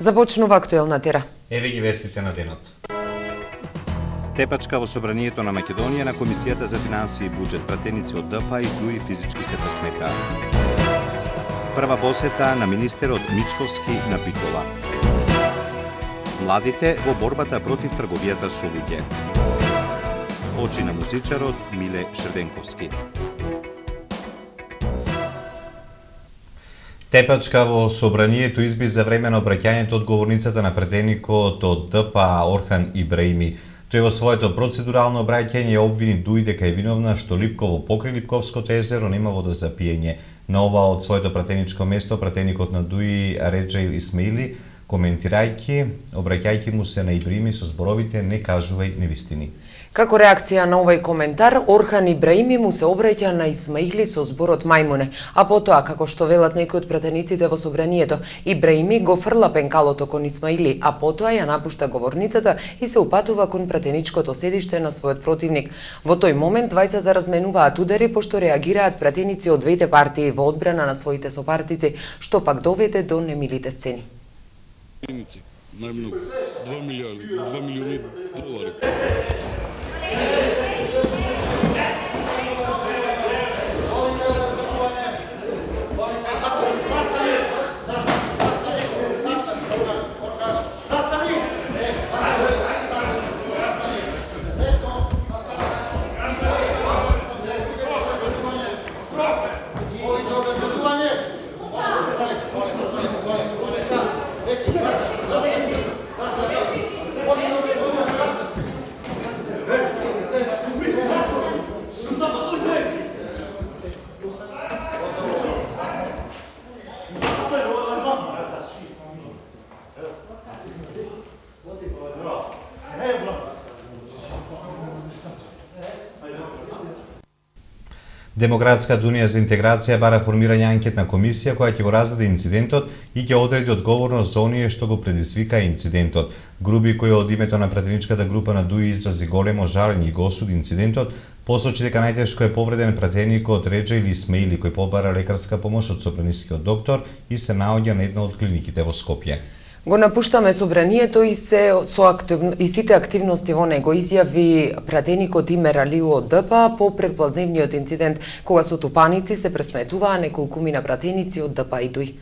Започнува актуелна тера. Еве ги вестите на денот. Тепачка во собранието на Македонија на Комисијата за финансии и буџет, пратеници од ДПА и ДУИ физички се пресмекаат. Прва посета на министерот Мицковски на Битола. Младите во борбата против трговијата со луѓе. Очи на музичарот Миле Шрвенковски. Тепачка во собранието изби за време на обраќањето од говорницата на пратеникот од ДПА Орхан Ибраими. Тој во своето процедурално обраќање обвини ДУИ дека е виновна што Липково покрај Липковското езеро нема вода за пиење. На ова од своето пратеничко место пратеникот на ДУИ Реджаил Исмаили, коментирајќи, обраќајќи му се на Ибраими со зборовите "не кажувај невистини". Како реакција на овој коментар, Орхан Ибраими му се обраќа на Исмаили со зборот мајмуне, а потоа, како што велат некои од пратениците во собранието, Ибраими го фрла пенкалото кон Исмаили, а потоа ја напушта говорницата и се упатува кон пратеничкото седиште на својот противник. Во тој момент двајцата разменуваат удари пошто реагираат пратеници од двете партии во одбрана на своите сопартици, што пак доведе до немилите сцени. Најмногу 2 милиони долари. Демократската унија за интеграција бара формирање анкетна комисија која ќе го разгледа инцидентот и ќе одреди одговорност за оние што го предизвика инцидентот. Груби кој од името на пратеничката група на ДУИ изрази големо жалење и го осуди инцидентот, посочи дека најтешко е повреден пратеникот Реджаил Исмаили кој побара лекарска помош од собранискиот доктор и се наоѓа на една од клиниките во Скопје. Го напуштаме собранието и сите активности во него, изјави пратеникот Имер Алиу од ДПА по предпладневниот инцидент кога со тупаници се пресметуваа неколкумина пратеници од ДПА и ДУИ.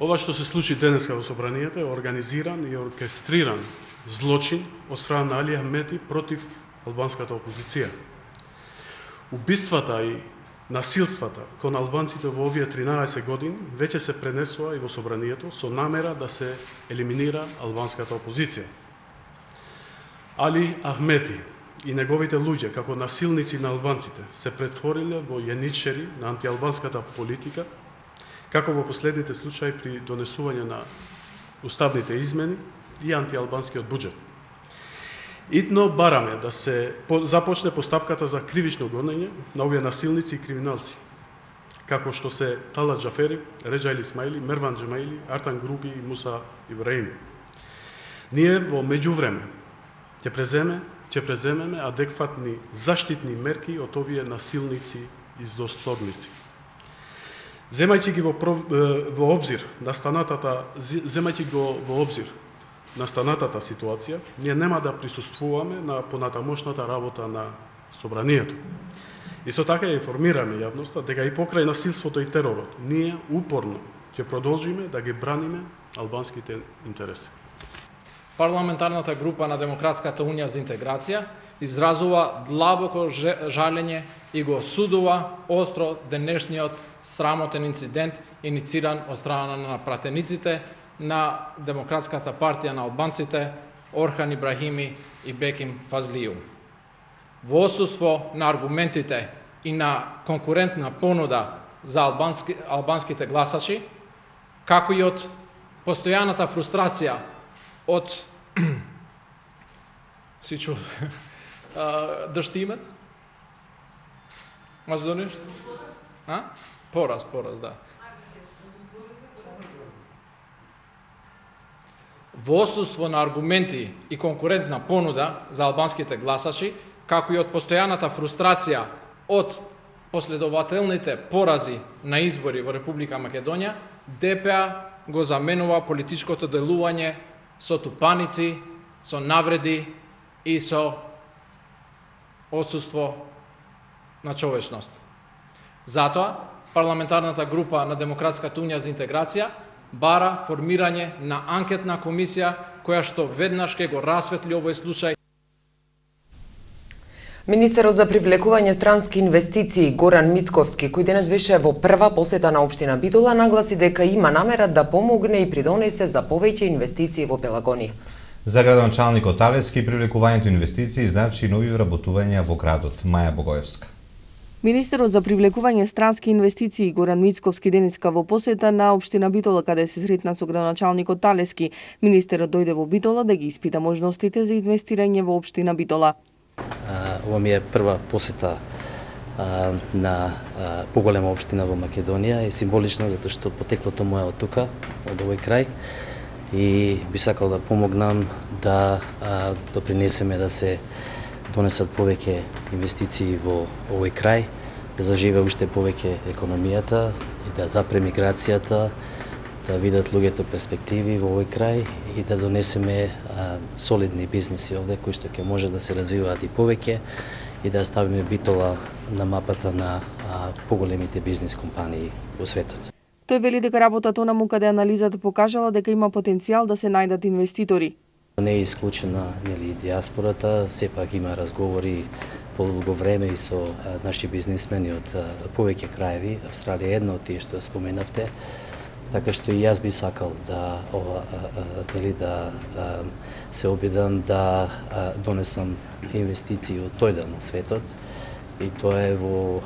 Ова што се случи денеска во собранието е организиран и оркестриран злочин од страна на Али Ахмети против албанската опозиција. Убиствата и насилствата кон албанците во овие 13 години веќе се пренесува и во собранието со намера да се елиминира албанската опозиција. Али Ахмети и неговите луѓе како насилници на албанците се претвориле во јаничери на антиалбанската политика, како во последните случаи при донесување на уставните измени и антиалбанскиот буџет. Итно бараме да се започне постапката за кривично гонење на овие насилници и криминалци, како што се Тала Џафери, Реджаил Исмаили, Мерван Џемаили, Артан Груби и Муса Ибраими. Ние во меѓувреме ќе преземеме адекватни заштитни мерки од овие насилници и злосторници. Земајќи ги во обзир настанатата ситуација, ние нема да присуствуваме на понатамошната работа на собранието. Исто така ја информираме јавноста дека и покрај насилството и теророт, ние упорно ќе продолжиме да ги браниме албанските интереси. Парламентарната група на Демократската унија за интеграција изразува длабоко жалење и го осудува остро денешниот срамотен инцидент инициран од страна на пратениците на Демократската партија на албанците Орхан Ибрахими и Беким Фазлију. Во отсуство на аргументите и на конкурентна понуда за албанските гласачи, како и од постојаната фрустрација од дашти имат? Може да нешто? Пораз, да. Во отсуство на аргументи и конкурентна понуда за албанските гласачи, како и од постојаната фрустрација од последователните порази на избори во Република Македонија, ДПА го заменува политичкото делување со тупаници, со навреди и со отсуство на човечност. Затоа, парламентарната група на Демократската унија за интеграција бара формирање на анкетна комисија која што веднаш ќе го расветли овој случај. Министерот за привлекување странски инвестиции Горан Мицковски, кој денес беше во прва посета на општина Битола, нагласи дека има намера да помогне и придонесе за повеќе инвестиции во Пелагонија. За градоначалникот Алевски привлекувањето инвестиции значи нови вработувања во градот. Маја Богоевска. Министерот за привлекување странски инвестиции Горан Мицковски денеска во посета на општина Битола, каде се сретна со градоначалникот Алевски. Министерот дојде во Битола да ги испита можностите за инвестирање во општина Битола. Ова ми е прва посета на поголема општина во Македонија и символично затоа што потеклото моја од тука, од овој крај, и би сакал да помогнам да допринесеме да се донесат повеќе инвестиции во овој крај, да заживе уште повеќе економијата и да запре миграцијата, да видат луѓето перспективи во овој крај и да донесеме солидни бизнеси овде кои што ќе може да се развиваат и повеќе и да ставиме Битола на мапата на поголемите бизнес компании во светот. Тој вели дека работата онаму каде анализата покажала дека има потенцијал да се најдат инвеститори. Не е исклучена нели диаспората, сепак има разговори подолго време и со наши бизнисмени од повеќе краеви. Австралија е една од тие што споменавте. Така што и јас би сакал да нели да се обидам да донесам инвестиции од тој дел на светот. И тоа е во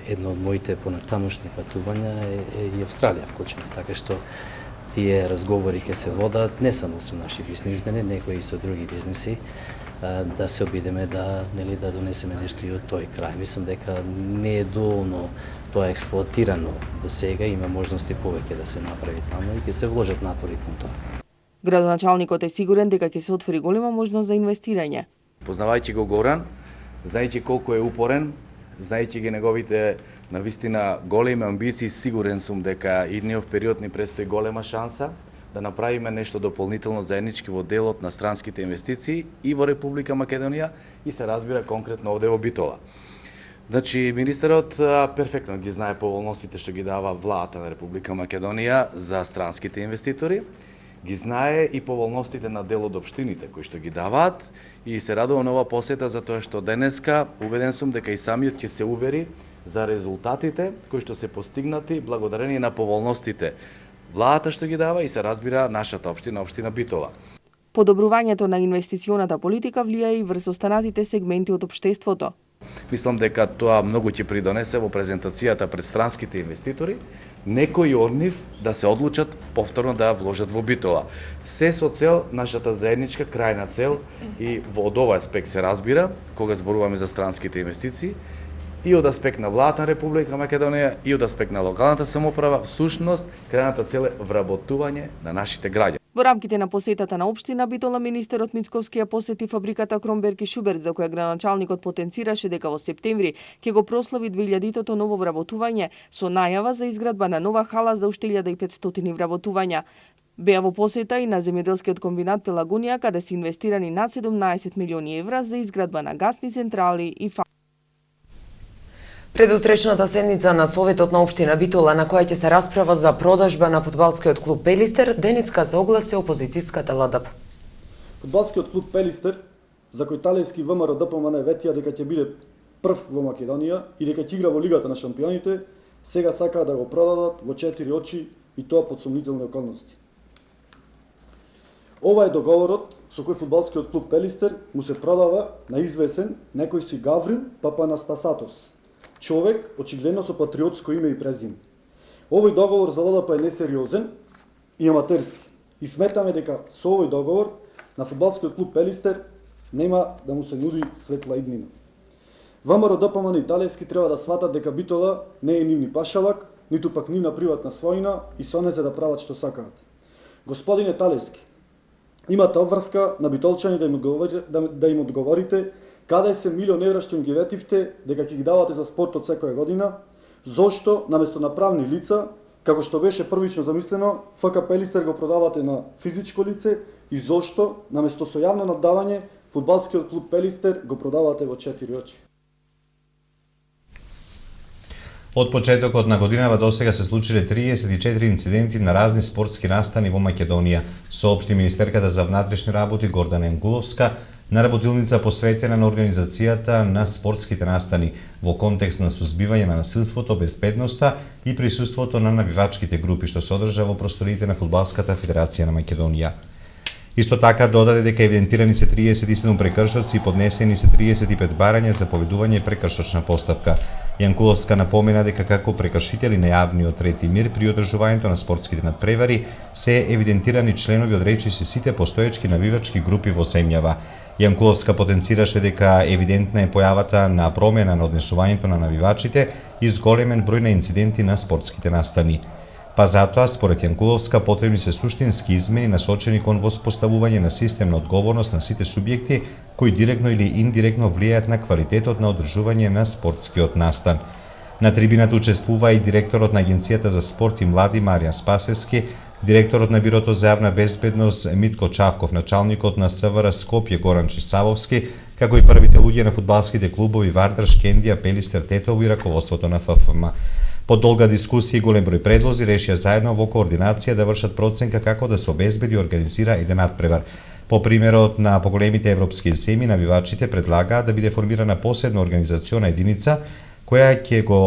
едно од моите понатамошни патувања и Австралија вклучена. Така што тие разговори ќе се водат не само со наши бизнисмени, него и со други бизнеси, да се обидеме да нели да донесеме нешто и од тој крај. Мислам дека не е доволно тоа експлоатирано до сега, има можности повеќе да се направи таму и ќе се вложат напори кон тоа. Градоначалникот е сигурен дека ќе се отвори голема можност за инвестирање. Познавајќи го Горан, знаејќи колку е упорен, знаејќи ги неговите навистина големи амбиции, сигурен сум дека идниот период ни престои голема шанса да направиме нешто дополнително заеднички во делот на странските инвестиции и во Република Македонија и се разбира конкретно овде во Битола. Значи, министерот перфектно ги знае поволностите што ги дава владата на Република Македонија за странските инвеститори, ги знае и поволностите на дел од општините кои што ги даваат и се радува на ова посета затоа што денеска убеден сум дека и самиот ќе се увери за резултатите кои што се постигнати благодарение на поволностите владата што ги дава и се разбира нашата општина, општина Битола. Подобрувањето на инвестиционата политика влијае и врз останатите сегменти од општеството. Мислам дека тоа многу ќе придонесе во презентацијата пред странските инвеститори, некои од нив да се одлучат повторно да вложат во Битола. Се со цел нашата заедничка крајна цел и во од овој аспект се разбира, кога зборуваме за странските инвестиции, и од аспект на владата на Република Македонија и од аспект на локалната самоуправа, всушност крајната цел е вработување на нашите граѓани. Во рамките на посетата на општина Битола, министерот Мицковски ја посети фабриката Кромберг и Шуберт, за која градоначалникот потенцираше дека во септември ќе го прослави 2000-тото ново вработување со најава за изградба на нова хала за уште 1500 вработувања. Беа во посета и на земјоделскиот комбинат Пелагонија, каде се инвестирани над 17 милиони евра за изградба на гасни централи и Предутрешната седница на Советот на општина Битола, на која ќе се расправа за продажба на фудбалскиот клуб Пелистер, денеска се огласи опозицијската ЛДП. Фудбалскиот клуб Пелистер, за кој талески ВМРО ДПМН ветија дека ќе биде прв во Македонија и дека ќе игра во Лигата на шампионите, сега сакаат да го продадат во 4 очи и тоа под сомнителни околности. Ова е договорот со кој фудбалскиот клуб Пелистер му се продава на извесен некој си Гаврил Папанастасатос, човек очигледно со патриотско име и презиме. Овој договор за ЛДП е несериозен и аматерски. И сметаме дека со овој договор на фудбалскиот клуб Пелистер нема да му се нуди светла иднина. ВМРО ДПМН и Талевски треба да сватат дека Битола не е нивни пашалак, ниту пак нивна приватна својна и со не за да прават што сакаат. Господине Талевски, имате обврска на битолчани да им одговорите каде се милион евра што им ги ветивте дека ќе ги давате за спортот секоја година, зошто наместо на правни лица Како што беше првично замислено, ФК Пелистер го продавате на физичко лице и зошто, наместо со јавно наддавање, фудбалскиот клуб Пелистер го продавате во 4 очи? Од почетокот на годинава досега се случиле 34 инциденти на разни спортски настани во Македонија, соопшти министерката за внатрешни работи Гордана Јанкуловска на работилница посветена на организацијата на спортските настани во контекст на сузбивање на насилството, безбедноста и присуството на навивачките групи што се одржа во просториите на Фудбалската федерација на Македонија. Исто така додаде дека евидентирани се 37 прекршоци и поднесени се 35 барања за поведување прекршочна постапка. Јанкуловска напомена дека како прекршители на јавниот ред и мир при одржувањето на спортските надпревари се евидентирани членови од речиси сите постоечки навивачки групи во земјава. Јанкуловска потенцираше дека евидентна е појавата на промена на однесувањето на навивачите и зголемен број на инциденти на спортските настани. Па затоа, според Јанкуловска, потребни се суштински измени насочени кон воспоставување на систем на одговорност на сите субјекти кои директно или индиректно влијаат на квалитетот на одржување на спортскиот настан. На трибината учествува и директорот на Агенцијата за спорт и млади Маријан Спасевски, директорот на Бирото за јавна безбедност Митко Чавков, началникот на СВР Скопје Горан Чисавовски, како и првите луѓе на фудбалските клубови Вардар, Шкендија, Пелистер, Тетово и раководството на ФФМ. По долга дискусија и голем број предлози решија заедно во координација да вршат проценка како да се обезбеди и организира еден надпревар. По примерот на поголемите европски земји, навивачите предлагаат да биде формирана посебна организациона единица која ќе го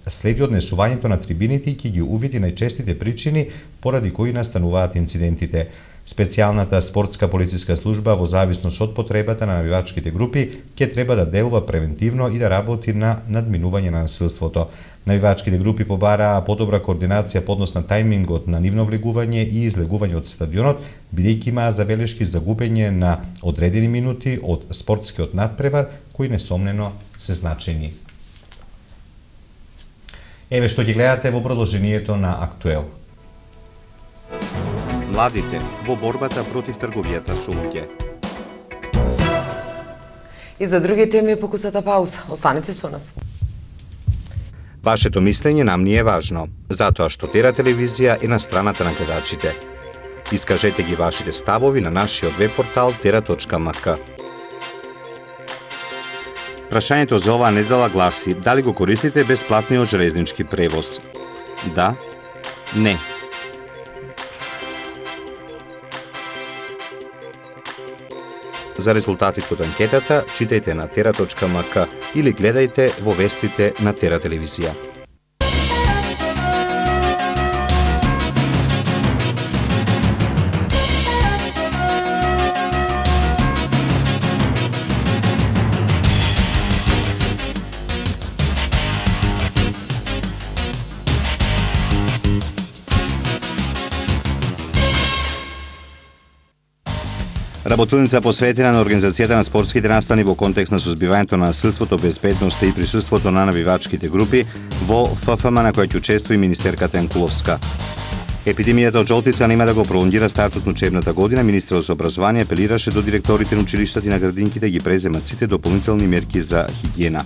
следи однесувањето на трибините и ќе ги увиди најчестите причини поради кои настануваат инцидентите. Специјалната спортска полициска служба во зависност од потребата на навивачките групи ќе треба да делува превентивно и да работи на надминување на насилството. Навивачките групи побараа подобра координација по однос на тајмингот на нивно влегување и излегување од стадионот, бидејќи имаа забелешки за губење на одредени минути од спортскиот надпревар, кои несомнено се значајни. Еве што ќе гледате во продолжението на Актуел. Младите во борбата против трговијата со луѓе. И за други теми е покусата пауза. Останете со нас. Вашето мислење нам ни е важно, затоа што Тера телевизија е на страната на гледачите. Искажете ги вашите ставови на нашиот веб-портал tera.mk. Прашањето за оваа недела гласи: дали го користите бесплатниот железнички превоз? Да? Не. За резултатите од анкетата читајте на tera.mk или гледајте во вестите на Тера телевизија. Работилница посветена на организацијата на спортските настани во контекст на сузбивањето на насилството, безбедноста и присуството на навивачките групи во ФФМ на која ќе учествува и министерката Јанкуловска. Епидемијата од жолтица нема да го пролонгира стартот на учебната година. Министерот за образование апелираше до директорите на училиштата и на градинките да ги преземат сите дополнителни мерки за хигиена.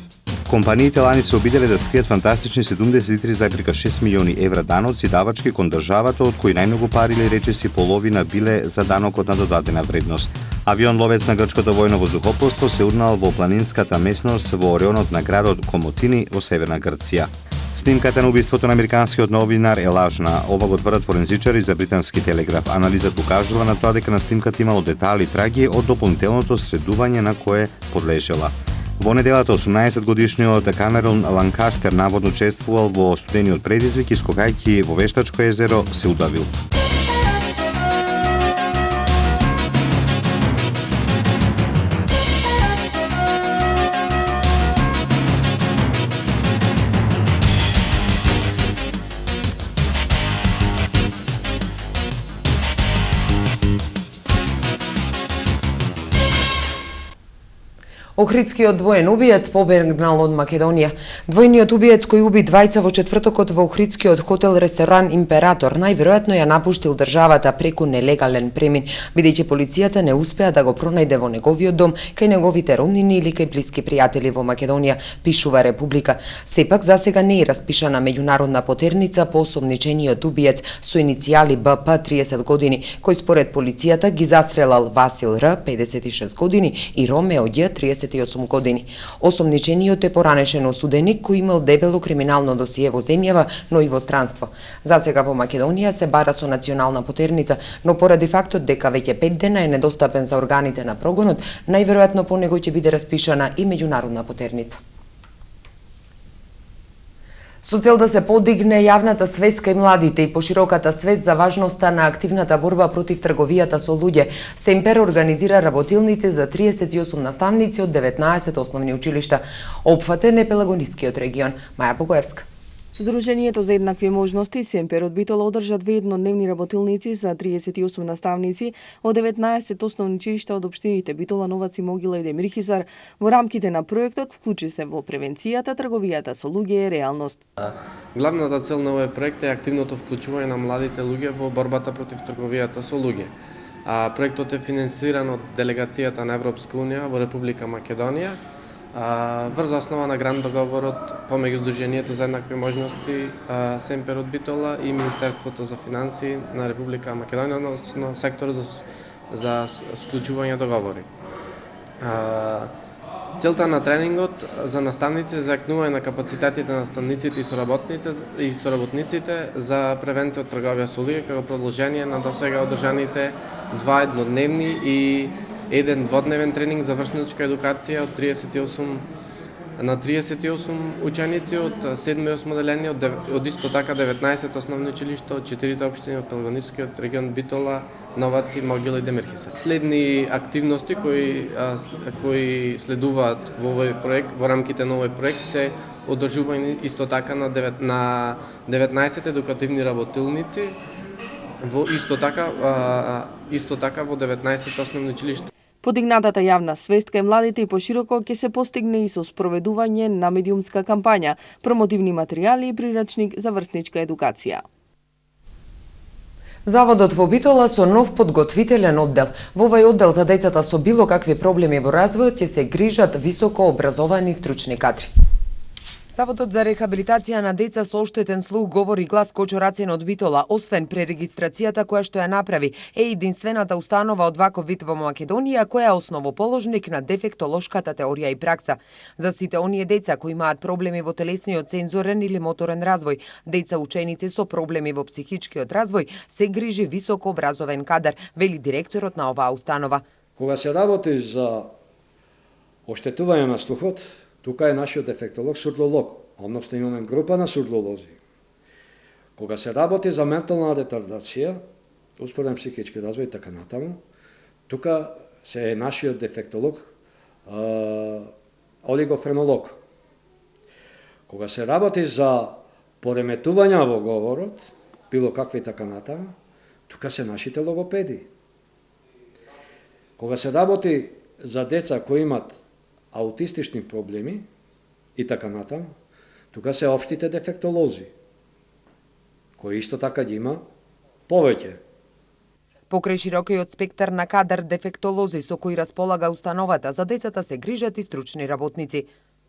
Компаниите лани се обиделе да скријат фантастични 73,6 милиони евра даноци давачки кон државата, од кои најмногу пари или речиси половина биле за данокот на додадена вредност. Авион ловец на грчкото војно воздухопловство се урнал во планинската местност во районот на градот Комотини во северна Грција. Снимката на убиството на американскиот новинар е лажна. Ова го тврдат форензичари за британски телеграф. Анализата укажала на тоа дека на снимката имало детали и траги од дополнителното средување на кое подлежела. Во неделата 18-годишниот Камерон Ланкастер наводно учествувал во студениот предизвик и скокајќи во вештачко езеро се удавил. Охридскиот двоен убиец побегнал од Македонија. Двојниот убиец кој уби двајца во четвртокот во Охридскиот хотел-ресторан Император најверојатно ја напуштил државата преку нелегален премин, бидејќи полицијата не успеа да го пронајде во неговиот дом, кај неговите роднини или кај блиски пријатели во Македонија, пишува Република. Сепак засега не е распишана меѓународна потерница по осомничениот убиец со иницијали БП 30 години, кој според полицијата ги застрелал Васил Р 56 години и Ромео Ѓ 38 години. Осомничениот е поранешен осуденик кој имал дебело криминално досие во земјава, но и во странство. Засега во Македонија се бара со национална потерница, но поради фактот дека веќе 5 дена е недостапен за органите на прогонот, најверојатно по него ќе биде распишана и меѓународна потерница. Со цел да се подигне јавната свест кај младите и пошироката свест за важноста на активната борба против трговијата со луѓе, Семпер организира работилници за 38 наставници од 19 основни училишта. Опфатен е Пелагонискиот регион. Маја Богоевска. Сдруженијето за еднакви можности Семпер од Битола одржа 2 еднодневни работилници за 38 наставници од 19 основни училишта од општините Битола, Новац и Могила и Демирхизар. Во рамките на проектот вклучи се во превенцијата, трговијата со луѓе е реалност. Главната цел на овој проект е активното вклучување на младите луѓе во борбата против трговијата со луѓе. Проектот е финансиран од делегацијата на Европска унија во Република Македонија, врз основа на грант договорот помеѓу Сдруженијето за еднакви можности Семпер од Битола и Министерството за финансии на Република Македонија, односно секторот за склучување договори. Целта на тренингот за наставници е зајакнување на капацитетите на наставниците и соработниците за превенција од трговија со луѓе како продолжение на досега одржаните 2 еднодневни и еден дводневен тренинг за врсничка едукација од 38 ученици од 7 и 8 деление, од исто така 19 основни училишта од 4 општини од Пелагонискиот регион Битола, Новац и Могила и Демирхизар. Следни активности кои следуваат во овој проект, во рамките на овој проект се одржување исто така на 19 едукативни работилници, исто така во 19 основни училишта. Подигнатата јавна свест кај младите и пошироко ќе се постигне и со спроведување на медиумска кампања, промотивни материјали и прирачник за врсничка едукација. Заводот во Битола со нов подготвителен оддел. Во овој оддел за децата со било какви проблеми во развојот ќе се грижат високо образовани стручни кадри. Заводот за рехабилитација на деца со оштетен слух, говори глас Кочо Рацин од Битола. Освен пререгистрацијата која што ја направи, е единствената установа од ваков вид во Македонија која е основоположник на дефектолошката теорија и пракса. За сите оние деца кои имаат проблеми во телесниот, сензорен или моторен развој, деца ученици со проблеми во психичкиот развој, се грижи високо образовен кадар, вели директорот на оваа установа. Кога се работи за оштетување на слухот, тука е нашиот дефектолог сурдолог, односно имаме група на сурдолози. Кога се работи за ментална ретардација, успорен психички развој и така натаму, тука се е нашиот дефектолог, олигофренолог. Кога се работи за пореметувања во говорот, било какви така натаму, тука се нашите логопеди. Кога се работи за деца кои имат аутистични проблеми и така натаму, тука се општите дефектолози, кои исто така ги има повеќе. Покрај широкиот спектар на кадар дефектолози со кои располага установата, за децата се грижат и стручни работници.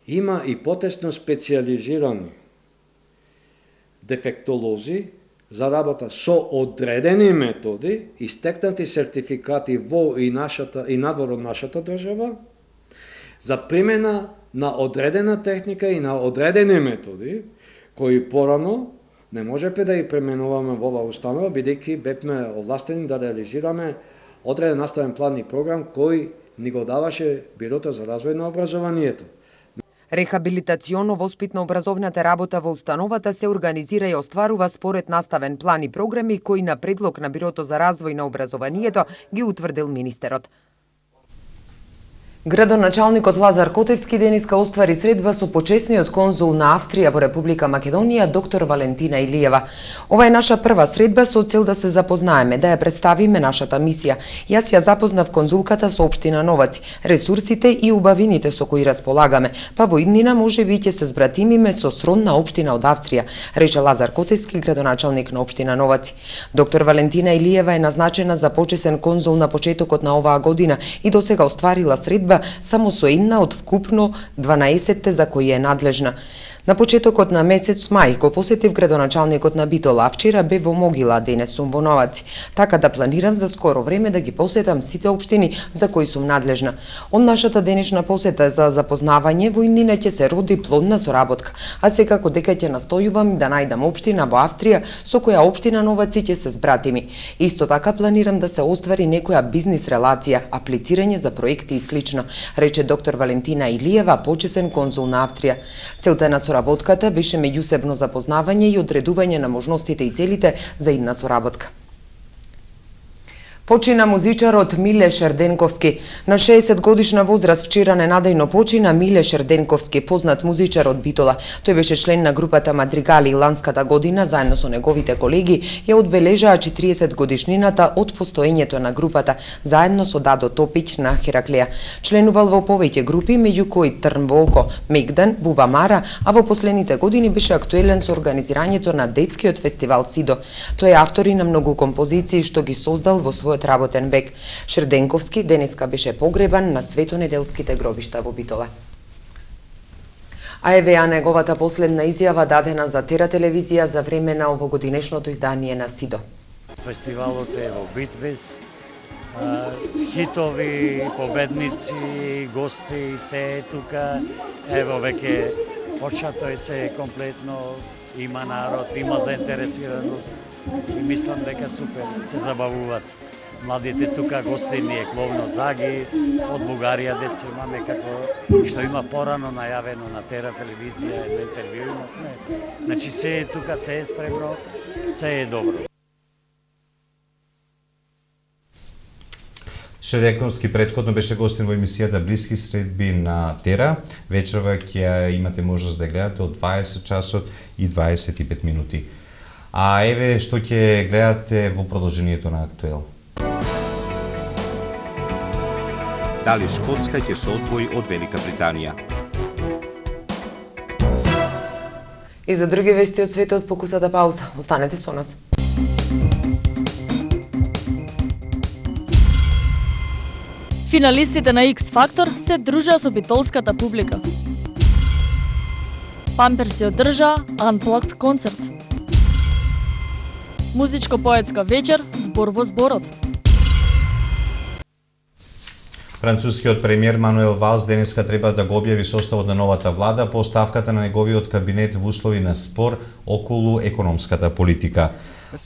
Има и потесно специјализирани дефектолози за работа со одредени методи и стекнати сертификати во и надвор од нашата држава, за примена на одредена техника и на одредени методи, кои порано не можеме да ги пременуваме во оваа установа, бидејќи бевме овластени да реализираме одреден наставен план и програм кој ни го даваше Бирото за развој на образованието. Рехабилитационо-воспитно-образовната работа во установата се организира и остварува според наставен план и програми кои на предлог на Бирото за развој на образованието ги утврдил министерот. Градоначалникот Лазар Котевски денеска оствари средба со почесниот конзул на Австрија во Република Македонија, доктор Валентина Илиева. Ова е наша прва средба со цел да се запознаеме, да ја представиме нашата мисија. Јас ја запознав конзулката со општина Новаци, ресурсите и убавините со кои располагаме, па во иднина можеби ќе се збратимиме со сродна општина од Австрија, рече Лазар Котевски, градоначалник на општина Новаци. Доктор Валентина Илиева е назначена за почесен конзул на почетокот на оваа година и досега остварила средба само со една од вкупно 12 за кои е надлежна. На почетокот на месец мај го посетив градоначалникот на Битола, вчера бе во Могила, а денес сум во Новаци. Така да планирам за скоро време да ги посетам сите општини за кои сум надлежна. Од нашата денешна посета за запознавање во иднина ќе се роди плодна соработка, а секако дека ќе настојувам да најдам општина во Австрија со која општина Новаци ќе се збратими. Исто така планирам да се оствари некоја бизнис релација, аплицирање за проекти и слично, рече доктор Валентина Илиева, почесен конзул на Австрија. Целта на соработката беше меѓусебно запознавање и одредување на можностите и целите за идна соработка. Почина музичарот Миле Шерденковски. На 60 годишна возраст вчера ненадејно почина Миле Шерденковски, познат музичар од Битола. Тој беше член на групата Мадригали и ланската година, заедно со неговите колеги, ја одбележаа 40 годишнината од постоењето на групата, заедно со Дадо Топиќ на Хераклеја. Членувал во повеќе групи, меѓу кои Трн во око, Мегдан, Буба Мара, а во последните години беше актуелен со организирањето на детскиот фестивал Сидо. Тој е автор и на многу композиции што ги создал во својот работен век. Шерденковски денеска беше погребан на светонеделските гробишта во Битола. А еве ја неговата последна изјава дадена за Тера телевизија за време на овогодинешното издание на Сидо. Фестивалот е во Битвис, хитови, победници, гости, се е тука. Ево веќе почнато е се комплетно, има народ, има заинтересираност и мислам дека супер, се забавуваат. Младите тука гостини е Кловно Заги, од Бугарија деца имаме како што има порано најавено на Тера телевизија, да интервју имавме. Значи се е тука, се е спремно, се е добро. Шерденковски претходно беше гостин во емисијата Блиски средби на Тера. Вечерва ќе имате можност да гледате од 20 часот и 25 минути. А еве што ќе гледате во продолжението на Актуел. Дали Шкотска ќе се одвои од Велика Британија? И за други вести од светот по кусата пауза. Останете со нас. Финалистите на X Factor се дружаа со битолската публика. Памперси одржаа Unplugged концерт. Музичко-поетска вечер, збор во зборот. Францускиот премиер Мануел Валс денеска треба да го објави составот на новата влада по оставката на неговиот кабинет во услови на спор околу економската политика.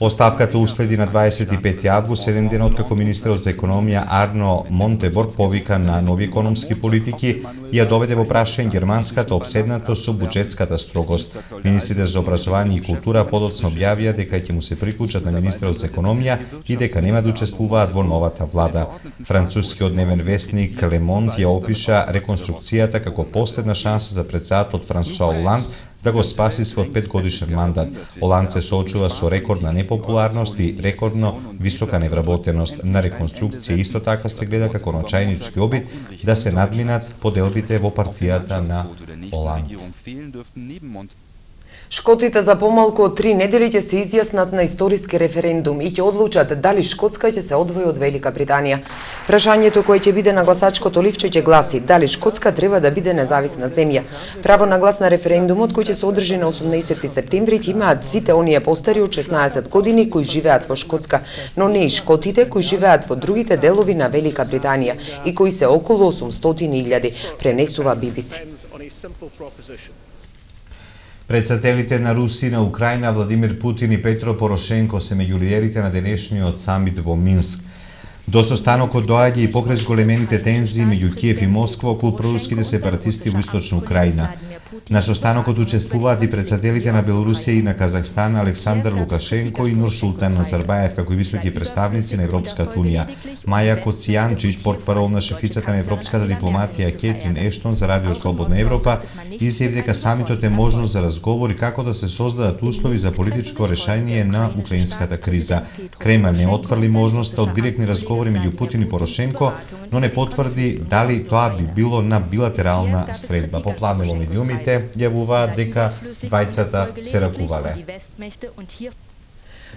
Оставката уследи на 25 август, 7 дена откако министерот за економија Арно Монтеборг повика на нови економски политики и ја доведе во прашање германската обседнатост со буџетската строгост. Министрите за образование и култура подоцна објавија дека ќе му се приклучат на министерот за економија и дека нема да учествуваат во новата влада. Францускиот дневен вестник Le Monde ја опиша реконструкцијата како последна шанса за председателот Франсуа Оланд да го спаси својот 5-годишен мандат. Оланд се соочува со рекордна непопуларност и рекордно висока невработеност. На реконструкција исто така се гледа како начајнички обид да се надминат поделбите во партијата на Оланд. Шкотите за помалку од 3 недели ќе се изјаснат на историски референдум и ќе одлучат дали Шкотска ќе се одвои од Велика Британија. Прашањето кое ќе биде на гласачкото ливче ќе гласи дали Шкотска треба да биде независна земја. Право на глас на референдумот кој ќе се одржи на 18 септември ќе имаат сите оние постари од 16 години кои живеат во Шкотска, но не и шкотите кои живеат во другите делови на Велика Британија и кои се околу 800.000, пренесува BBC. Председателите на Русија и на Украина Владимир Путин и Петро Порошенко се меѓу лидерите на денешниот самит во Минск. До состанокот доаѓа и покрај зголемените тензии меѓу Киев и Москва околу проруските сепаратисти во источна Украина. На состанокот учествуваат и председателите на Белорусија и на Казахстан Александар Лукашенко и Нурсултан Назарбаев како и високи представници на Европската унија. Маја Коцијанчиќ, портпарол на шефицата на европската дипломатија Кетрин Ештон за Радио Слободна Европа, изјави дека самитот е можност за разговори како да се создадат услови за политичко решање на украинската криза. Кремљ не отфрли можноста од директни разговори меѓу Путин и Порошенко, но не потврди дали тоа би било на билатерална средба. По пламело медиумите јавуваат дека двајцата се ракувале.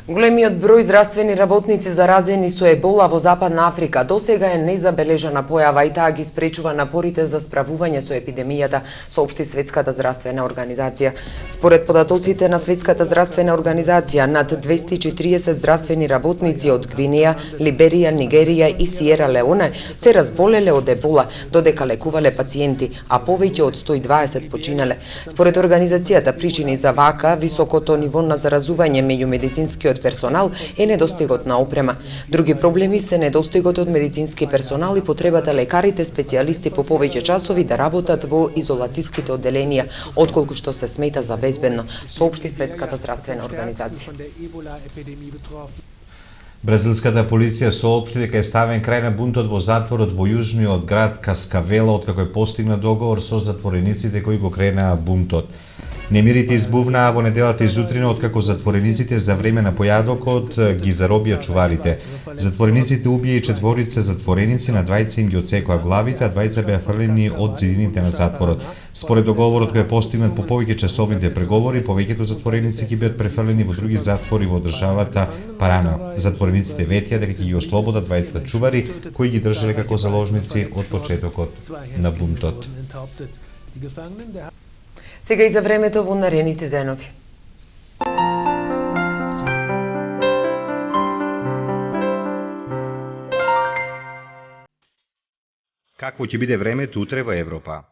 Големиот број здравствени работници заразени со ебола во Западна Африка досега е незабележана појава и таа ги спречува напорите за справување со епидемијата, соопшти Светската здравствена организација. Според податоците на Светската здравствена организација, над 240 здравствени работници од Гвинеја, Либерија, Нигерија и Сиера Леоне се разболеле од ебола, додека лекувале пациенти, а повеќе од 120 починале. Според организацијата, причини за вака високото ниво на заразување меѓу медицинскиот персонал е недостигот на опрема. Други проблеми се недостигот од медицински персонал и потребата лекарите специјалисти по повеќе часови да работат во изолацијските одделенија, отколку што се смета за безбедно, соопшти Светската здравствена организација. Бразилската полиција соопшти дека е ставен крај на бунтот во затворот во јужниот град Каскавела, откако е постигнат договор со затворениците кои го кренаа бунтот. Немирите избувнаа во неделата изутрина откако затворениците за време на појадокот ги заробија чуварите. Затворениците убија и четворица затвореници, на двајца им ги отсекоа главите, а двајца беа фрлени од зидините на затворот. Според договорот кој е постигнат по повеќе часовните преговори, повеќето затвореници ќе бидат префрлени во други затвори во државата Парана. Затворениците ветија дека ќе ги ослободат двајцата чувари кои ги држале како заложници од почетокот на бунтот. Сега и за времето во наредните денови. Какво ќе биде времето утре во Европа?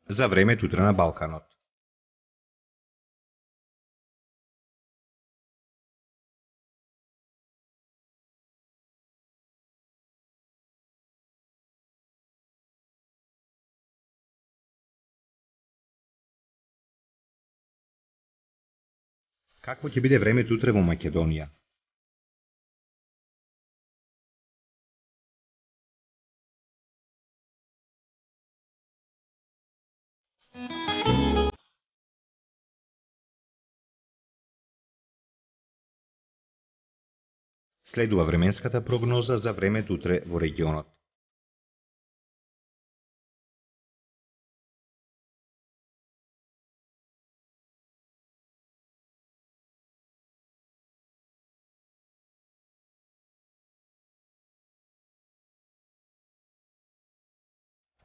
За времето утре на Балканот. Какво ќе биде времето утре во Македонија? Следува временската прогноза за времето утре во регионот.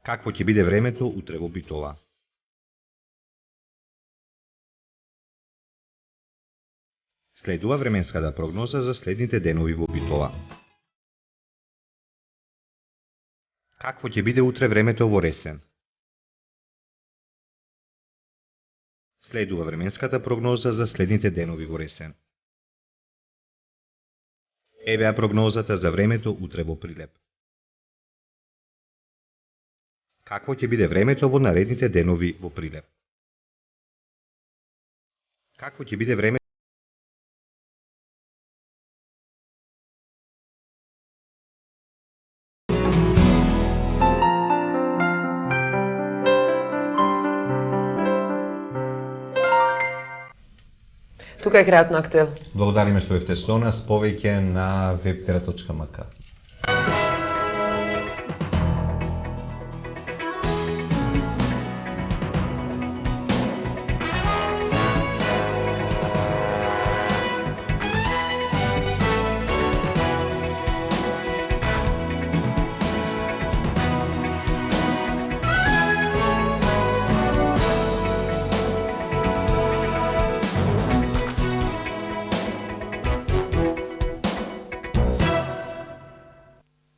Какво ќе биде времето утре во Битола? Следува временската прогноза за следните денови во Битола. Какво ќе биде утре времето во Ресен? Следува временската прогноза за следните денови во Ресен. Евеа прогнозата за времето утре во Прилеп. Какво ќе биде времето во наредните денови во Прилеп? Какво ќе биде времето? Тука е крајот на Актуел. Благодариме што бевте со нас, повеќе на webtera.mk.